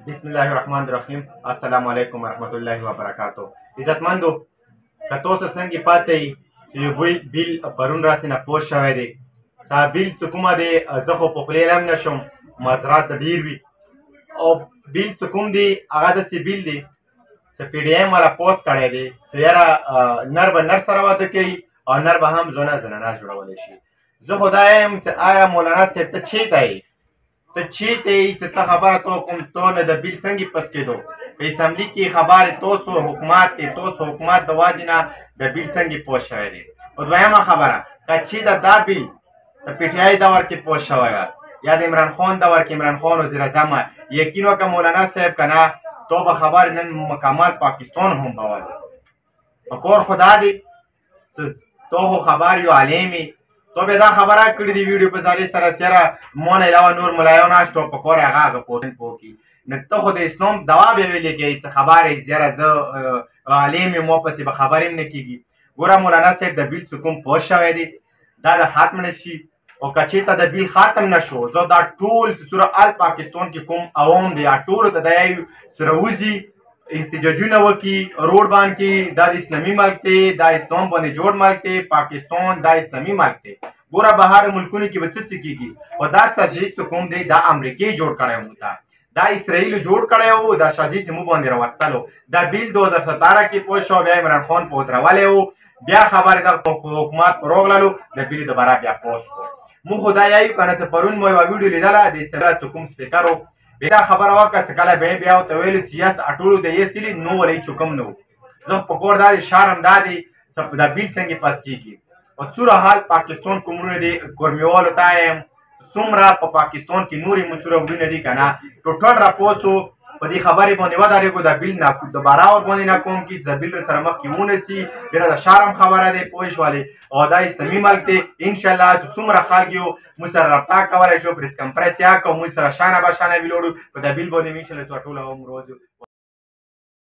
بسم الله الرحمن الرحیم. السلام علیکم ورحمت الله وبرکاتو. عزتمندو، که تاسو څنګه پاتې چې یو بیل پرون راسې نه پوه شوی دی، دا بیل چې کومه دی زه خو په خولې هم نشم، معذرات ډېر وي. او بیل چې کوم دی هغه داسې بیل دی چې پی ډي ایم والا پوسټ کړی دی چې یاره نر به نر سره واده کوي او نر به هم زونه زنانه جوړولی شي. زه خو دا یم چې آیا مولانا صاحب ته چېرته یې؟ ته چېرته یې چې ته خبره تو کوم تو نه د بیل څنګه پس کېدو؟ په اسمبلي کې خبرې تاسو حکومت کې تاسو حکومت د واجې نه د بیل څنګه پوه شوی دی؟ او دویمه خبره، که چېرته دا بیل د پی ټي آی دور کې پوه شوی وه یا د عمران خان دور کې عمران خان وزیر اعظم یقین وکړه مولانا صاحب که نه تو به خبر نن مکمل پاکستان هم باور په کور خو دا دی تو خو خبر یو عالم یې، تو به دا خبره کړې دی ویډیو په ځالې سره چې یاره ما نه علاوه نور ملایان نشته په کور هغه پوهن پوه کړي. نو ته خو د اسلام دوا به ویلې کوې چې خبره یې یاره زه عالم یم ما پسې به خبر هم نه کېږي. ګوره مولانا صاحب د بیل چې کوم پوه شوی دی دا د ختم نه شي، او که چېرته د بیل ختم نه شو زه دا ټول چې سوره ال پاکستان کې کوم عوام دی ټولو ته دا یو سره وځي احتجاجونه وکړي روډ باندې دا د اسلامي ملک دی، دا اسلام باندې جوړ ملک دی، پاکستان دا اسلامي ملک دی. ګوره بهر ملکونو کې به څه څه کېږي، او دا سازش چې کوم دی دا امریکې جوړ کړی وو، دا اسرائیلو جوړ کړی وو، دا سازش زموږ باندې راوستلو. دا بیل 2017 کې پوه شو، بیا عمران خان په ودرولی وو، بیا خبرې د حکومت په راغللو د بیل دوباره بیا پوس کړو. موږ خو دا یایو که نه چې پرون مو یوه ویډیو لیدله د استقلال چې کوم سپیکر و بیا دا خبره وکړه چې کله به یې بیا ورته ویلو چې یس ټولو د یس هیلې نو ولې چوکم نه و. زه په کور دا دی شرم دا دی چې دا بیل څنګه پاس کېږي. او څومره حال پاکستان کومونه دي ګرمیوالو ته یم څومره په پاکستان کې نورې منصوره وړونه دي که نه ټوټل راپوڅو په دې خبرې باندې ودرېږو د بیل نه دوباره ورباندې نه کوم کړي چې د بیل سره مخکې ونیسي. ډېره د شرم خبره دی پوه شولې. او دا اسلامي ملک دی انشاءالله چې څومره خلک یو موږ سره رابطه کولی شو پریس کنفرنس یې وکړو موږ سره شانه به شانه ویلوړو په د بیل باندې انشاءالله ټوله عمر روز